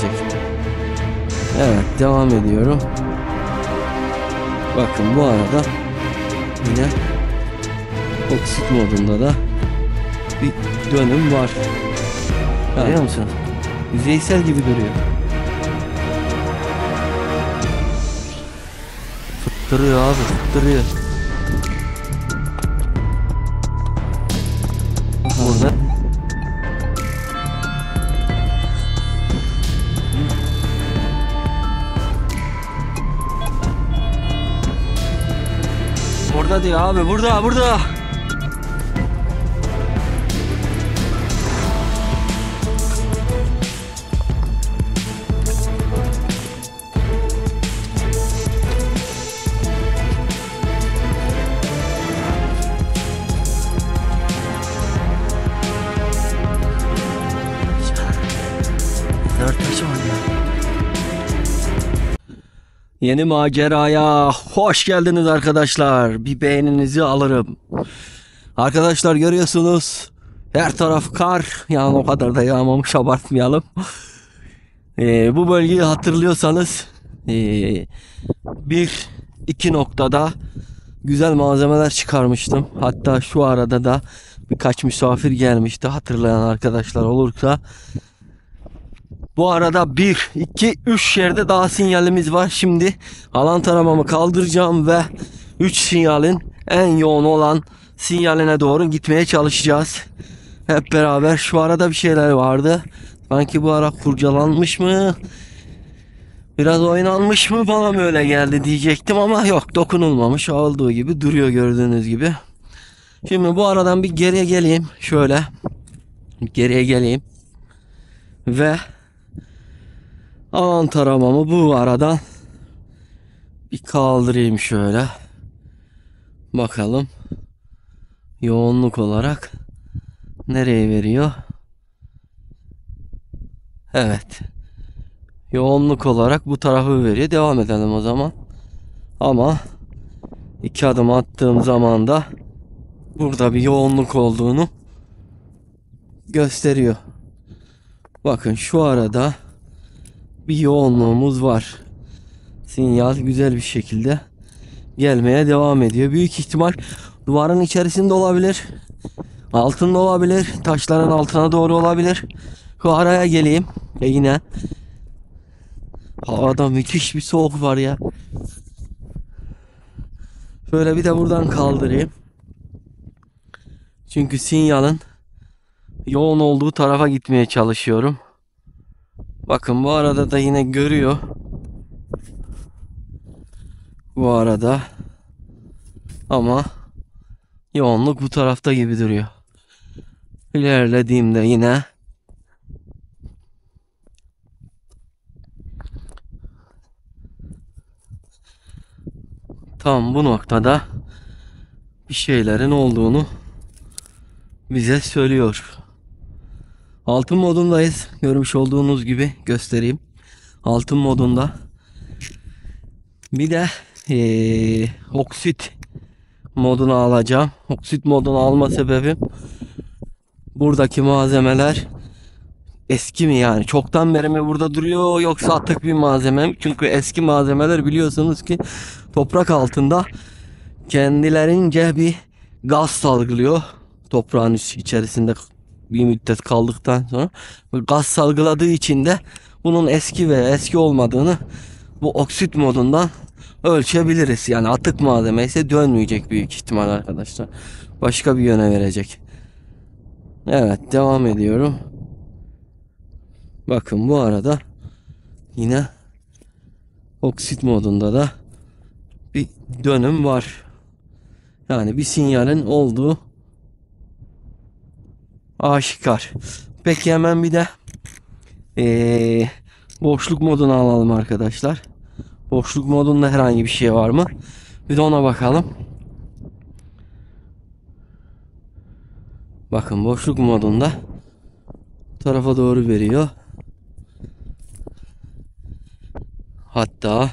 verecek. Evet, devam ediyorum. Bakın bu arada yine oksit modunda da bir dönüm var. Görüyor musun? Yüzeysel gibi duruyor. Fıttırıyor abi, fıttırıyor. Burada burada diyor abi, burada. Yeni maceraya hoş geldiniz arkadaşlar. Bir beğeninizi alırım. Arkadaşlar görüyorsunuz, her taraf kar. Yani o kadar da yağmamış, abartmayalım. Bu bölgeyi hatırlıyorsanız bir iki noktada güzel malzemeler çıkarmıştım. Hatta şu arada da birkaç misafir gelmişti, hatırlayan arkadaşlar olursa. Bu arada 1, 2, 3 yerde daha sinyalimiz var. Şimdi alan taramamı kaldıracağım ve 3 sinyalin en yoğun olan sinyaline doğru gitmeye çalışacağız. Hep beraber. Şu arada bir şeyler vardı. Sanki bu ara kurcalanmış mı? Biraz oynanmış mı? Bana mı öyle geldi diyecektim ama yok, dokunulmamış. Olduğu gibi duruyor gördüğünüz gibi. Şimdi bu aradan bir geriye geleyim. Şöyle geriye geleyim. Ve alan taramamı bu aradan bir kaldırayım şöyle. Bakalım yoğunluk olarak nereye veriyor? Evet. Yoğunluk olarak bu tarafı veriyor. Devam edelim o zaman. Ama 2 adım attığım zaman da burada bir yoğunluk olduğunu gösteriyor. Bakın şu arada bir yoğunluğumuz var. Sinyal güzel bir şekilde gelmeye devam ediyor. Büyük ihtimal duvarın içerisinde olabilir, altında olabilir, taşların altına doğru olabilir. Şu araya geleyim ve yine havada müthiş bir soğuk var ya. Şöyle bir de buradan kaldırayım. Çünkü sinyalin yoğun olduğu tarafa gitmeye çalışıyorum. Bakın bu arada da yine görüyor. Bu arada ama yoğunluk bu tarafta gibi duruyor. İlerlediğimde yine tam bu noktada bir şeylerin olduğunu bize söylüyor. Altın modundayız. Görmüş olduğunuz gibi göstereyim. Altın modunda. Bir de oksit modunu alacağım. Oksit modunu alma sebebim, buradaki malzemeler eski mi, yani çoktan beri mi burada duruyor yoksa atık bir malzeme mi? Çünkü eski malzemeler biliyorsunuz ki toprak altında kendilerince bir gaz salgılıyor. Toprağın içerisinde bir müddet kaldıktan sonra gaz salgıladığı için de bunun eski ve eski olmadığını bu oksit modundan ölçebiliriz. Yani atık malzeme ise dönmeyecek büyük ihtimal arkadaşlar. Başka bir yöne verecek. Evet, devam ediyorum. Bakın bu arada yine oksit modunda da bir dönüm var. Yani bir sinyalin olduğu aşikar. Peki hemen bir de boşluk modunu alalım arkadaşlar. Boşluk modunda herhangi bir şey var mı? Bir de ona bakalım. Bakın boşluk modunda bu tarafa doğru veriyor. Hatta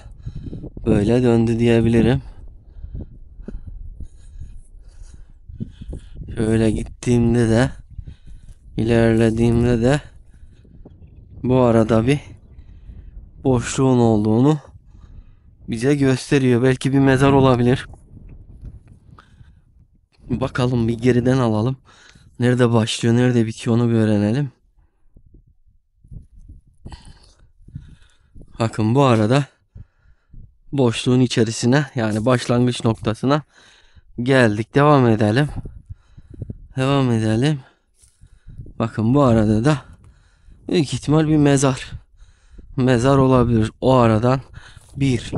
böyle döndü diyebilirim. Şöyle gittiğimde de, ilerlediğimde de bu arada bir boşluğun olduğunu bize gösteriyor. Belki bir mezar olabilir. Bakalım, bir geriden alalım. Nerede başlıyor, nerede bitiyor onu bir öğrenelim. Bakın bu arada boşluğun içerisine, yani başlangıç noktasına geldik. Devam edelim. Devam edelim. Bakın bu arada da büyük ihtimal bir mezar. Mezar olabilir. O aradan 1,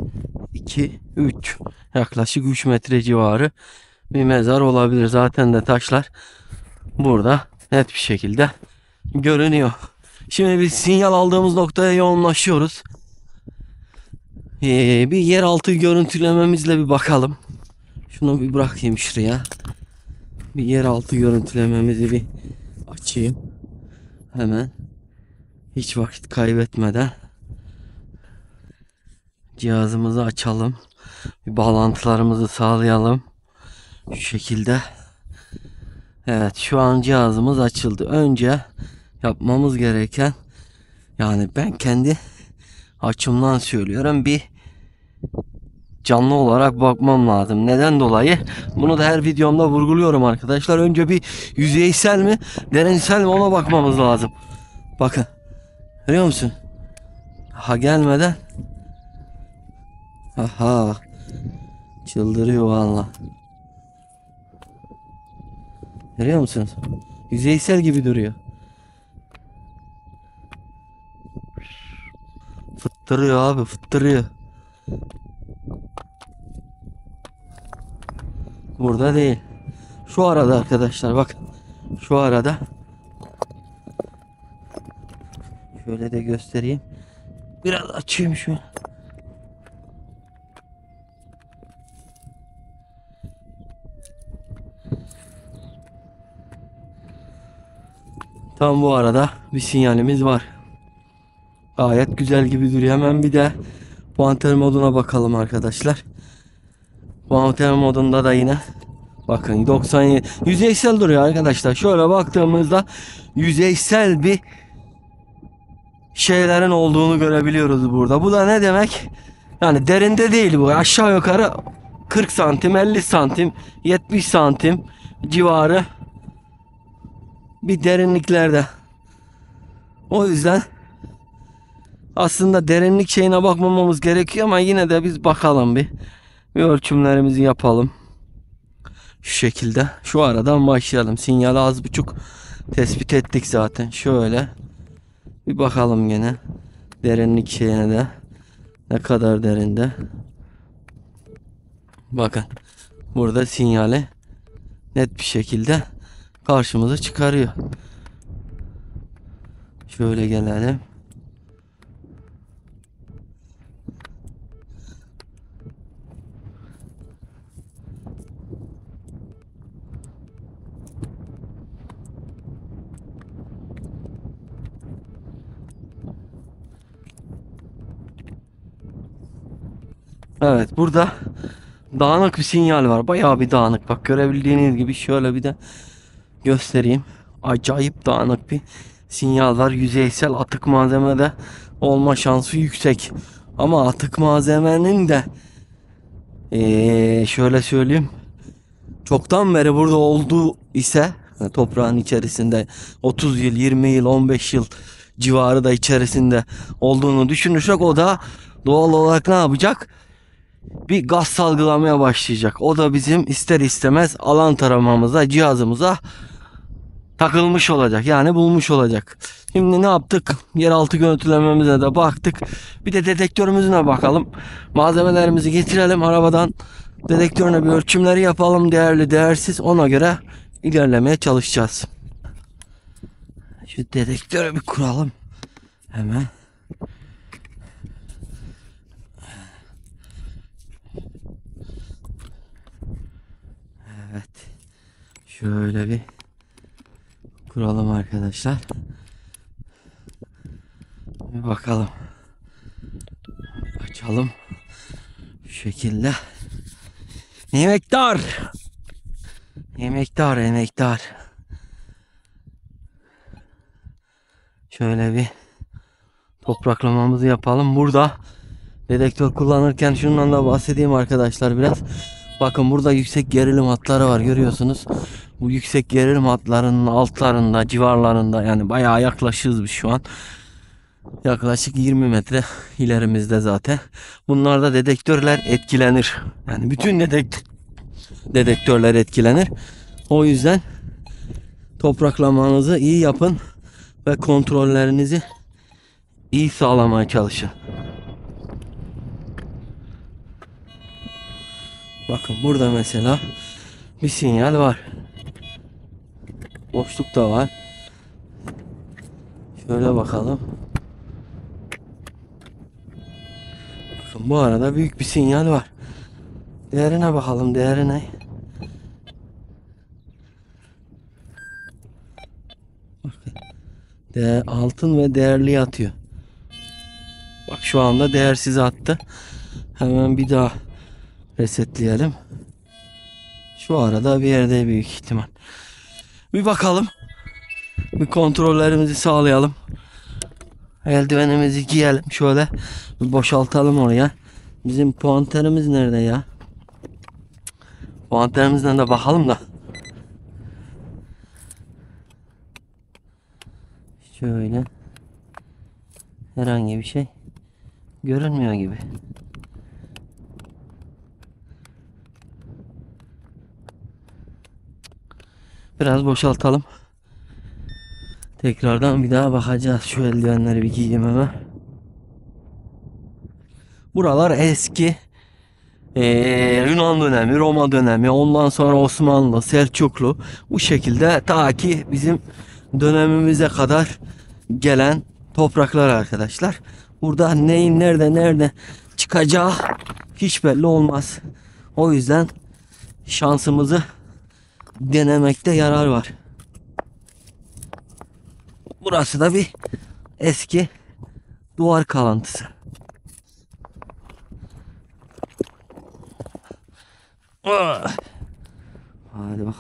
2, 3, yaklaşık 3 metre civarı bir mezar olabilir. Zaten de taşlar burada net bir şekilde görünüyor. Şimdi biz sinyal aldığımız noktaya yoğunlaşıyoruz. Bir yeraltı görüntülememizle bir bakalım. Şunu bir bırakayım şuraya. Bir yeraltı görüntülememizi bir açayım. Hemen. Hiç vakit kaybetmeden cihazımızı açalım. Bir bağlantılarımızı sağlayalım. Şu şekilde. Evet, şu an cihazımız açıldı. Önce yapmamız gereken, yani ben kendi açımdan söylüyorum, bir canlı olarak bakmam lazım. Neden dolayı? Bunu da her videomda vurguluyorum arkadaşlar. Önce bir yüzeysel mi, derinsel mi, ona bakmamız lazım. Bakın. Görüyor musun? Ha, gelmeden. Aha. Çıldırıyor valla. Görüyor musunuz? Yüzeysel gibi duruyor. Fıttırıyor abi, fıttırıyor. Burada değil. Şu arada arkadaşlar, bak. Şu arada. Şöyle de göstereyim. Biraz açayım şöyle. Tam bu arada bir sinyalimiz var. Gayet güzel gibi duruyor. Hemen bir de Panter moduna bakalım arkadaşlar. Panter modunda da yine bakın 97 yüzeysel duruyor arkadaşlar. Şöyle baktığımızda yüzeysel bir şeylerin olduğunu görebiliyoruz burada. Bu da ne demek? Yani derinde değil bu. Aşağı yukarı 40 santim, 50 santim, 70 santim civarı bir derinliklerde. O yüzden aslında derinlik şeyine bakmamamız gerekiyor ama yine de biz bakalım bir ölçümlerimizi yapalım. Şu şekilde. Şu aradan başlayalım. Sinyali az buçuk tespit ettik zaten. Şöyle bir bakalım gene. Derinlik şeyine de. Ne kadar derinde. Bakın. Burada sinyali net bir şekilde karşımıza çıkarıyor. Şöyle gelelim. Evet, burada dağınık bir sinyal var. Bayağı bir dağınık. Bak, görebildiğiniz gibi şöyle bir de göstereyim. Acayip dağınık bir sinyal var. Yüzeysel atık malzemede olma şansı yüksek. Ama atık malzemenin de şöyle söyleyeyim, çoktan beri burada olduğu ise toprağın içerisinde 30 yıl, 20 yıl, 15 yıl civarı da içerisinde olduğunu düşünürsek, o da doğal olarak ne yapacak? Bir gaz salgılamaya başlayacak. O da bizim ister istemez alan taramamıza, cihazımıza takılmış olacak. Yani bulmuş olacak. Şimdi ne yaptık? Yeraltı görüntülememize de baktık. Bir de dedektörümüzüne bakalım. Malzemelerimizi getirelim arabadan. Dedektörüne bir ölçümleri yapalım. Değerli, değersiz. Ona göre ilerlemeye çalışacağız. Şu dedektörü bir kuralım. Hemen. Evet. Şöyle bir kuralım arkadaşlar. Bir bakalım. Açalım. Şu şekilde. Emektar. Emektar, emektar. Şöyle bir Topraklamamızı yapalım. Burada dedektör kullanırken şundan da bahsedeyim arkadaşlar biraz. Bakın burada yüksek gerilim hatları var, görüyorsunuz. Bu yüksek gerilim hatlarının altlarında, civarlarında, yani bayağı yaklaşığız biz şu an. Yaklaşık 20 metre ilerimizde zaten. Bunlarda dedektörler etkilenir. Yani bütün dedektörler etkilenir. O yüzden topraklamanızı iyi yapın ve kontrollerinizi iyi sağlamaya çalışın. Bakın burada mesela bir sinyal var. Boşluk da var. Şöyle bakalım. Bakın bu arada büyük bir sinyal var. Değerine bakalım, değeri ne? Bakın. Altın ve değerli atıyor. Bak şu anda değersiz attı. Hemen bir daha resetleyelim. Şu arada bir yerde büyük ihtimal. Bir bakalım. Bir kontrollerimizi sağlayalım. Eldivenimizi giyelim. Şöyle bir boşaltalım oraya. Bizim puanterimiz nerede ya? Puanterimizden de bakalım da. Şöyle. Herhangi bir şey görünmüyor gibi. Biraz boşaltalım. Tekrardan bir daha bakacağız. Şu eldivenleri bir giyeyim hemen. Buralar eski. Yunan dönemi, Roma dönemi, ondan sonra Osmanlı, Selçuklu, bu şekilde ta ki bizim dönemimize kadar gelen topraklar arkadaşlar. Burada neyin nerede çıkacağı hiç belli olmaz. O yüzden şansımızı denemekte yarar var. Burası da bir eski duvar kalıntısı. Hadi bakalım.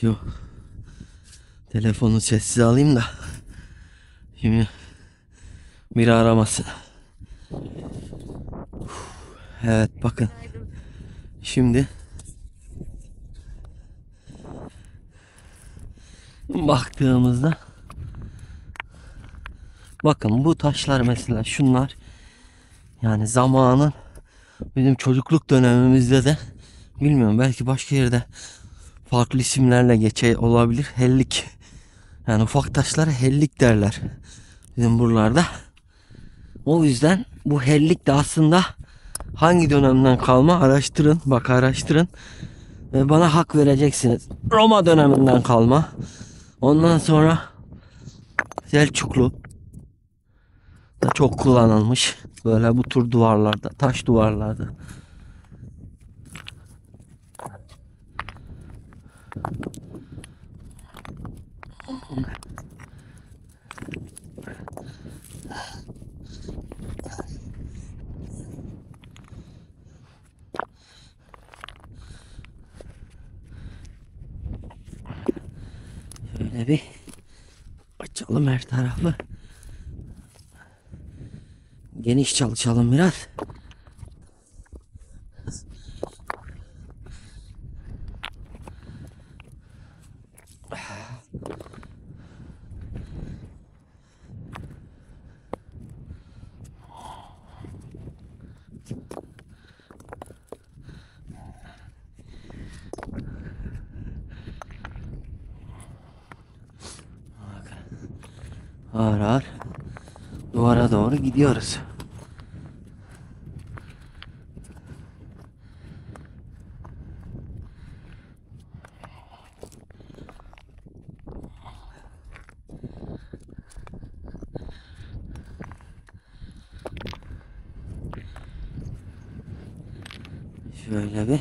Şu telefonu sessiz alayım da şimdi biri aramasın. Evet bakın. Şimdi baktığımızda bakın bu taşlar mesela, şunlar yani zamanın bizim çocukluk dönemimizde de, bilmiyorum, belki başka yerde farklı isimlerle geçe olabilir. Hellik. Yani ufak taşlara hellik derler bizim buralarda. O yüzden bu hellik de aslında hangi dönemden kalma, araştırın. Bak araştırın. Ve bana hak vereceksiniz. Roma döneminden kalma. Ondan sonra Selçuklu da çok kullanılmış. Böyle bu tür duvarlarda, taş duvarlarda. Şöyle bir açalım her tarafı. Geniş çalışalım biraz. Ağır ağır duvara doğru gidiyoruz. Şöyle bir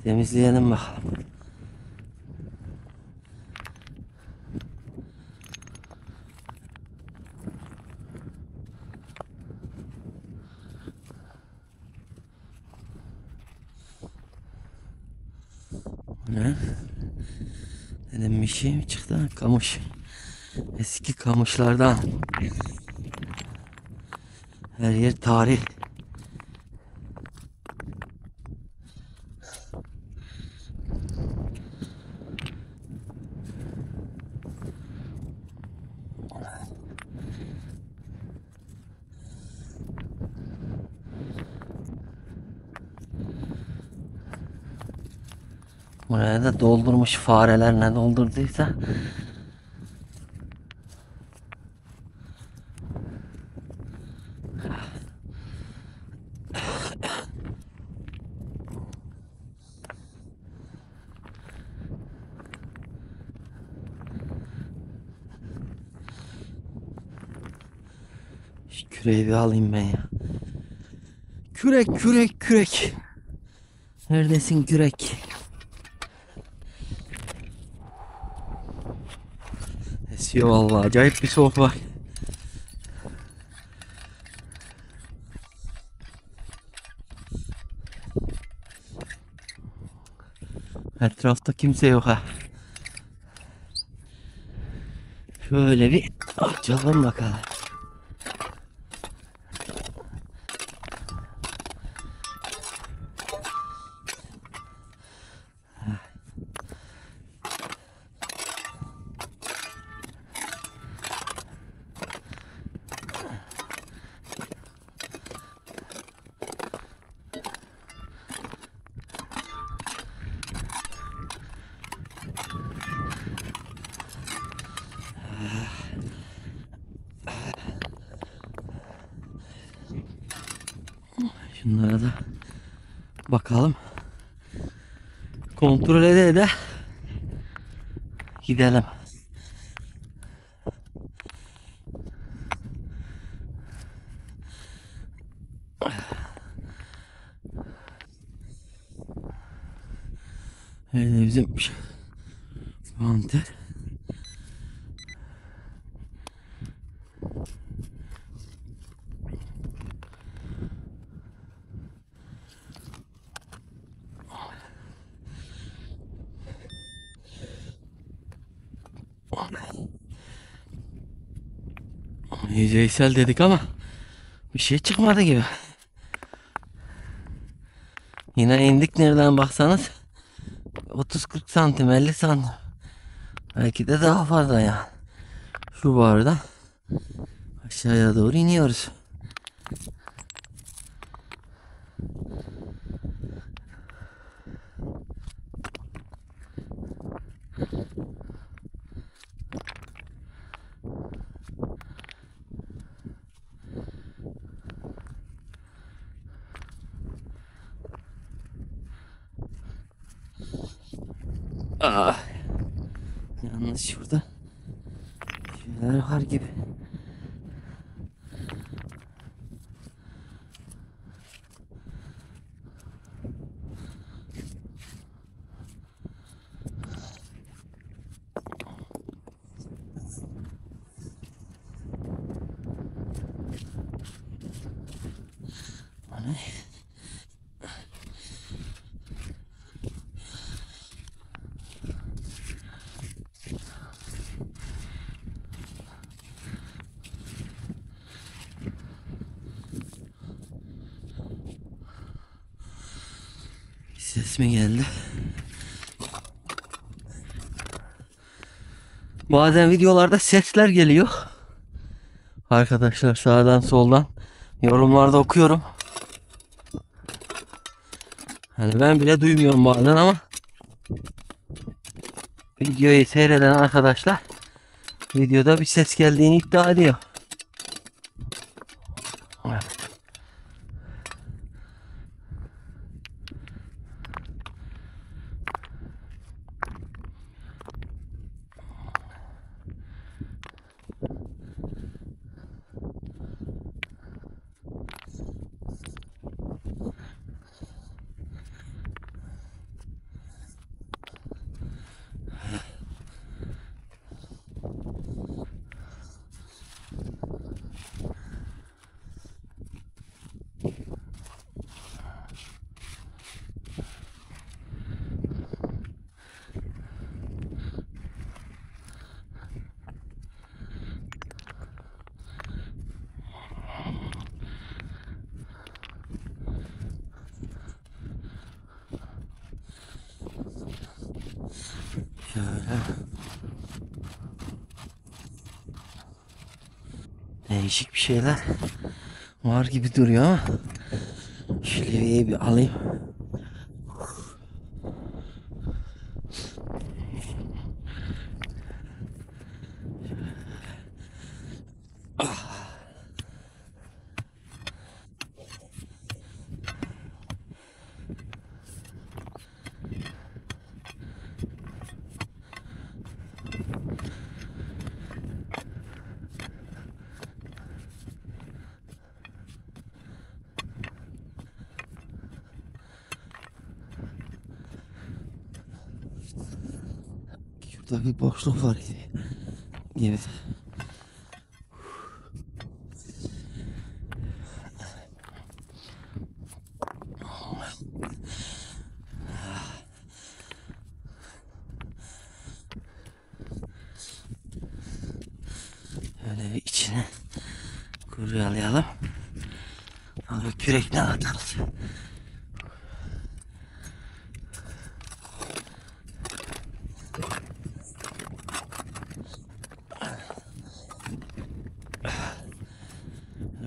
temizleyelim bakalım. Ne? Dedim bir şey mi çıktı? Kamış. Eski kamışlardan. Her yer tarih. Buraya da doldurmuş, fareler ne doldurduysa. Şu küreği bir alayım ben ya. Kürek, kürek, kürek. Neredesin kürek? Esiyor vallahi, acayip bir soğuk var. Etrafta kimse yok ha. Şöyle bir açalım bakalım. Şunlara da bakalım. Kontrol ede de gidelim. Öyle bizim mantar. Yüzeysel dedik ama bir şey çıkmadı gibi. Yine indik, nereden baksanız 30-40 santim, 50 santim. Belki de daha fazla ya. Şu barda aşağıya doğru iniyoruz. Ah. Yalnız şurada şeyler var gibi. O ne? Ses mi geldi? Bazen videolarda sesler geliyor. Arkadaşlar sağdan soldan yorumlarda okuyorum. Hani ben bile duymuyorum bazen ama videoyu seyreden arkadaşlar videoda bir ses geldiğini iddia ediyor. Değişik bir şeyler var gibi duruyor ama şu levyeyi bir alayım. Şurada bir boşluk var gibi. Öyle bir içine kuryalayalım. Sonra kürekle atarız.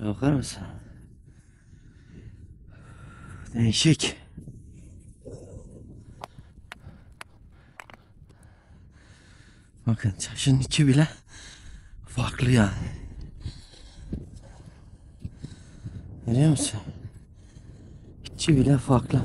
Bakar mısın? Değişik. Bakın taşın içi bile farklı yani. Görüyor musun? İçi bile farklı.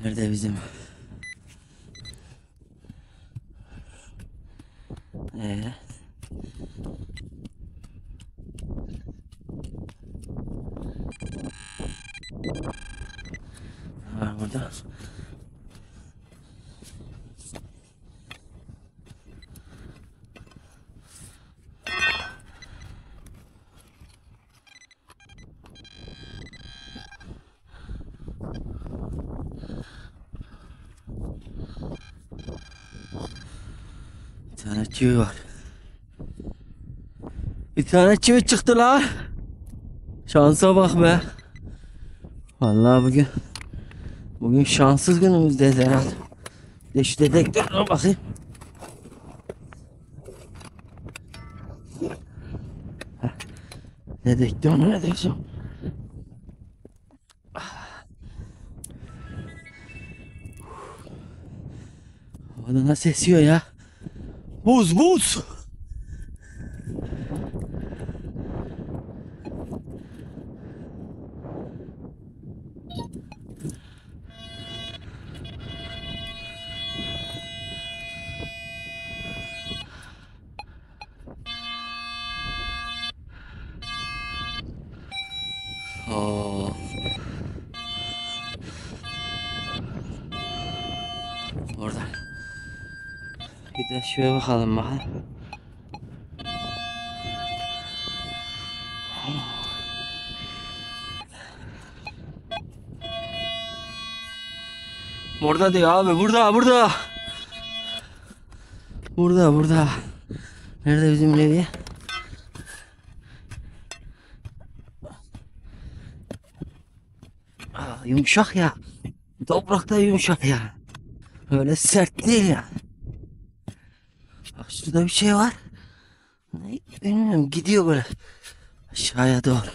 Nerede bizim? Var burada. Bir tane çivi var. Bir tane çivi çıktı la. Şansa bak be. Vallahi bugün şanssız günümüzdeyiz herhalde. De şu dedektörüne bakayım. Dedektör neredeyse. Havada nasıl esiyor ya? Buz buz. Of. Orada. Bir de şuraya bakalım bakalım. Burada diyor abi, burada. Burada. Nerede bizim levye? Yumuşak ya. Toprakta yumuşak ya. Öyle sert değil ya. Bak şurada bir şey var. Ne bilmiyorum, gidiyor böyle aşağıya doğru.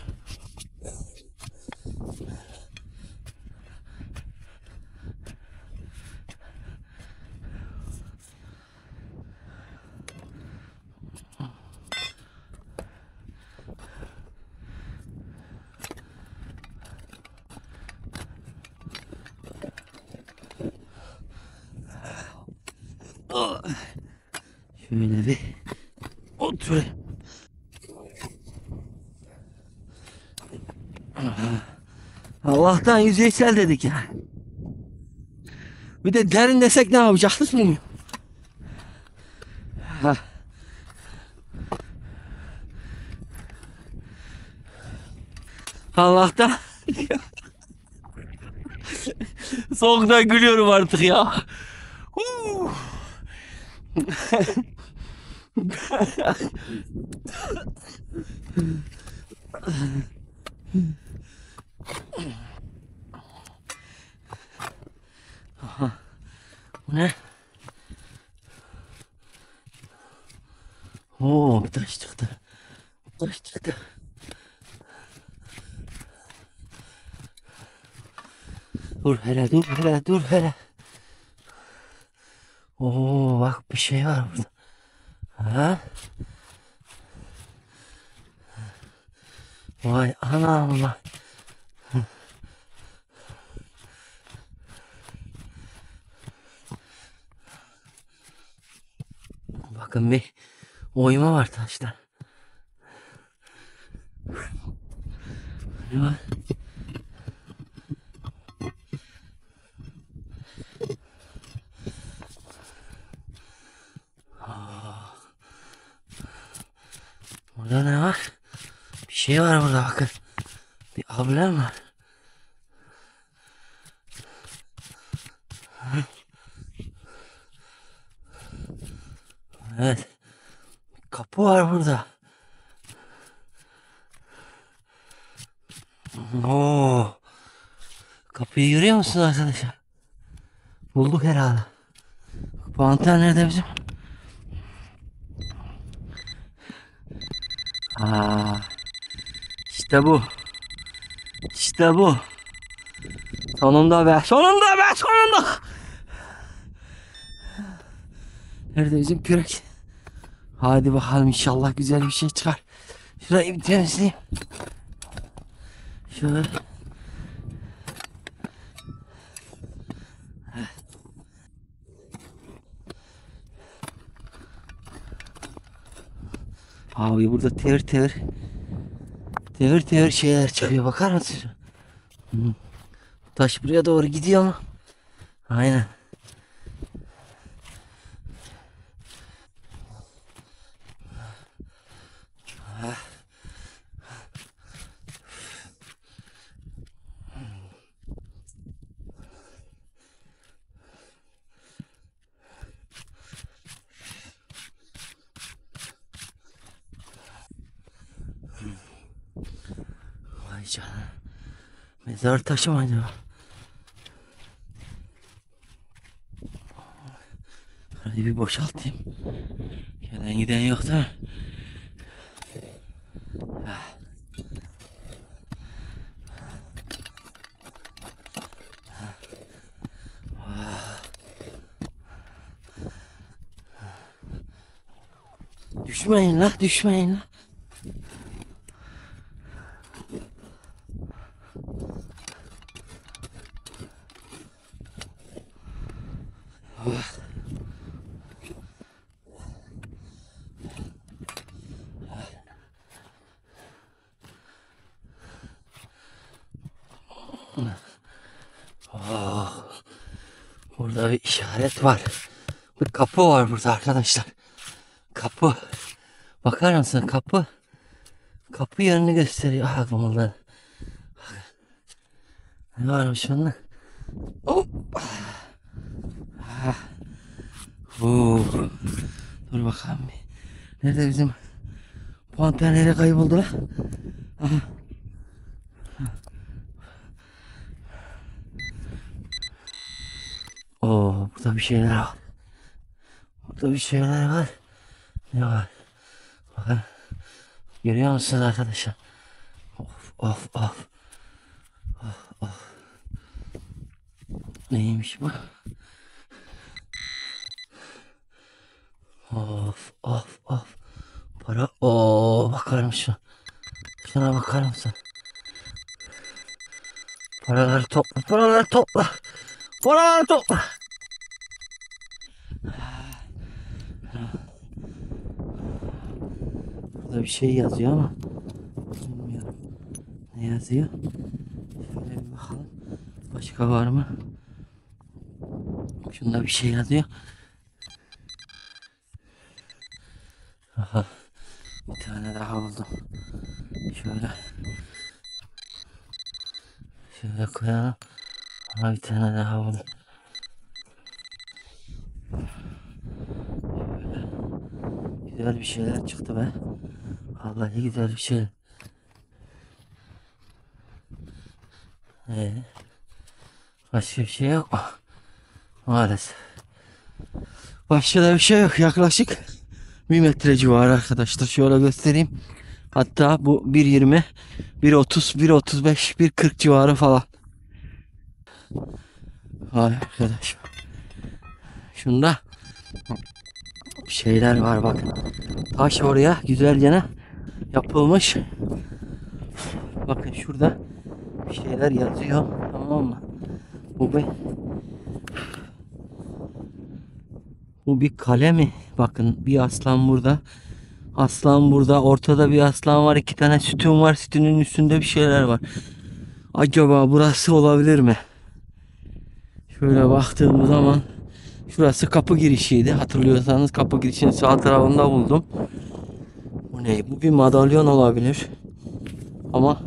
Ah. Şöyle bir oturayım. Allah'tan yüzeysel dedik ya. Bir de derin desek ne yapacaktık bilmiyorum. Ha. Allah'tan soğuktan gülüyorum artık ya. Bu ne? Oo, bir taş çıktı. Taş çıktı. Dur hele, dur hele, dur hele. Oo, bak bir şey var burada. Ha? Vay anam lan. Bakın bir oyma var taşta. Ne var? Burada ne var? Bir şey var burada bakın. Bir ablem var. Evet. Kapı var burada. Oo. Kapıyı görüyor musunuz arkadaşlar? Bulduk herhalde. Panter nerede bizim? Aa, işte bu. İşte bu. Sonunda be. Sonunda be. Sonunda. Nerede bizim kürek? Hadi bakalım inşallah güzel bir şey çıkar. Şurayı bir temizleyeyim. Şöyle. Abi burada tevir tevir. Tevir tevir şeyler çıkıyor. Bakar mısın? Taş buraya doğru gidiyor mu? Aynen. Vay canına. Mezar taşı mı acaba? Hadi bir boşaltayım. Gelen giden yok değil mi? Düşmeyin la, düşmeyin la. Oh, burada bir işaret var. Bir kapı var burada arkadaşlar. Kapı. Bakar mısın kapı? Kapı yönünü gösteriyor. Ah bunlar. Ne varmış bunda? Hop. Ah. Dur bakalım bir. Nerede bizim panter nereye kayboldu lan? Aha. Oo, burada bir şeyler var. Burada bir şeyler var. Ne var? Bakın. Görüyor musunuz arkadaşlar? Of of of. Of of. Neymiş bu? Of of of. Para. Oo, bakar mısın? Şuna bakar mısın? Paraları topla. Paraları topla. Paraları topla. Şurada bir şey yazıyor ama bilmiyorum ne yazıyor. Şöyle bir bakalım. Başka var mı? Şunda bir şey yazıyor. Aha, bir tane daha buldum. Şöyle koyalım. Aha, bir tane daha buldum. Güzel bir şeyler çıktı be. Vallahi güzel bir şey. Başka bir şey yok mu? Maalesef. Başka da bir şey yok. Yaklaşık 1 metre civarı arkadaşlar. Şöyle göstereyim. Hatta bu 1.20, 1.30, 1.35, 1.40 civarı falan. Vay arkadaş. Şunda şeyler var bakın. Taş oraya güzelce yapılmış. Bakın şurada bir şeyler yazıyor. Tamam mı? Bu bir kale mi? Bakın bir aslan burada. Aslan burada. Ortada bir aslan var. 2 tane sütun var. Sütunun üstünde bir şeyler var. Acaba burası olabilir mi? Şöyle baktığım zaman şurası kapı girişiydi. Hatırlıyorsanız kapı girişinin sağ tarafında buldum. Bu ne? Bu bir madalyon olabilir. Ama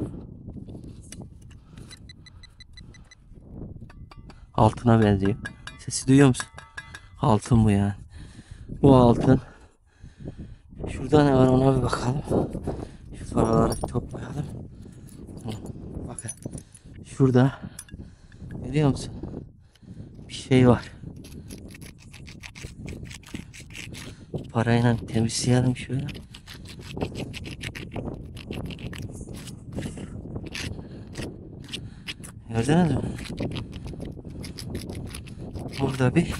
altına benziyor. Sesi duyuyor musun? Altın bu yani. Bu altın. Şurada ne var ona bir bakalım. Şu paraları toplayalım. Bakın. Şurada. Görüyor musun? Bir şey var. Parayla temizleyelim şöyle. Gördünüz mü? Burada bir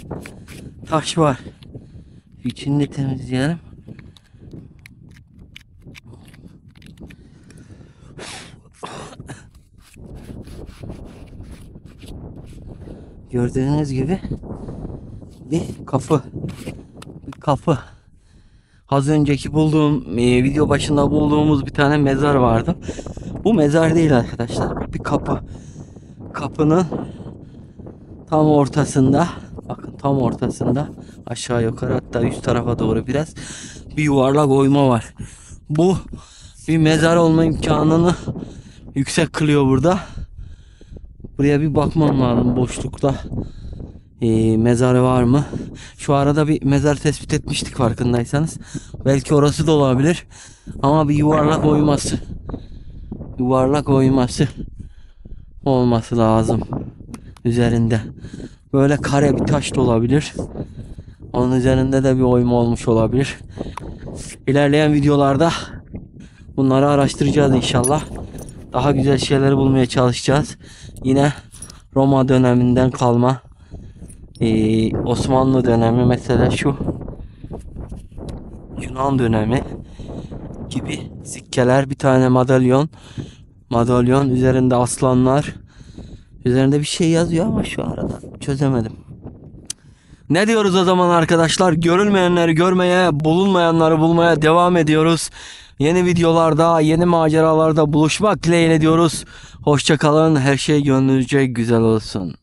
taş var. İçini temizleyelim. Gördüğünüz gibi bir kapı. Bir kapı. Az önceki bulduğum video başında bulduğumuz bir tane mezar vardı. Bu mezar değil arkadaşlar. Bir kapı. Kapının tam ortasında, bakın tam ortasında aşağı yukarı hatta üst tarafa doğru biraz bir yuvarlak oyma var. Bu bir mezar olma imkanını yüksek kılıyor burada. Buraya bir bakmam lazım boşlukta. Mezarı var mı? Şu arada bir mezar tespit etmiştik farkındaysanız. Belki orası da olabilir. Ama bir yuvarlak oyması. Yuvarlak oyması olması lazım. Üzerinde. Böyle kare bir taş da olabilir. Onun üzerinde de bir oyma olmuş olabilir. İlerleyen videolarda bunları araştıracağız inşallah. Daha güzel şeyler bulmaya çalışacağız. Yine Roma döneminden kalma, Osmanlı dönemi, mesela şu Yunan dönemi gibi sikkeler, bir tane madalyon üzerinde aslanlar, üzerinde bir şey yazıyor ama şu arada çözemedim. Ne diyoruz o zaman arkadaşlar? Görülmeyenleri görmeye, bulunmayanları bulmaya devam ediyoruz. Yeni videolarda, yeni maceralarda buluşmak dileğiyle diyoruz. Hoşça kalın. Her şey gönlünüzce güzel olsun.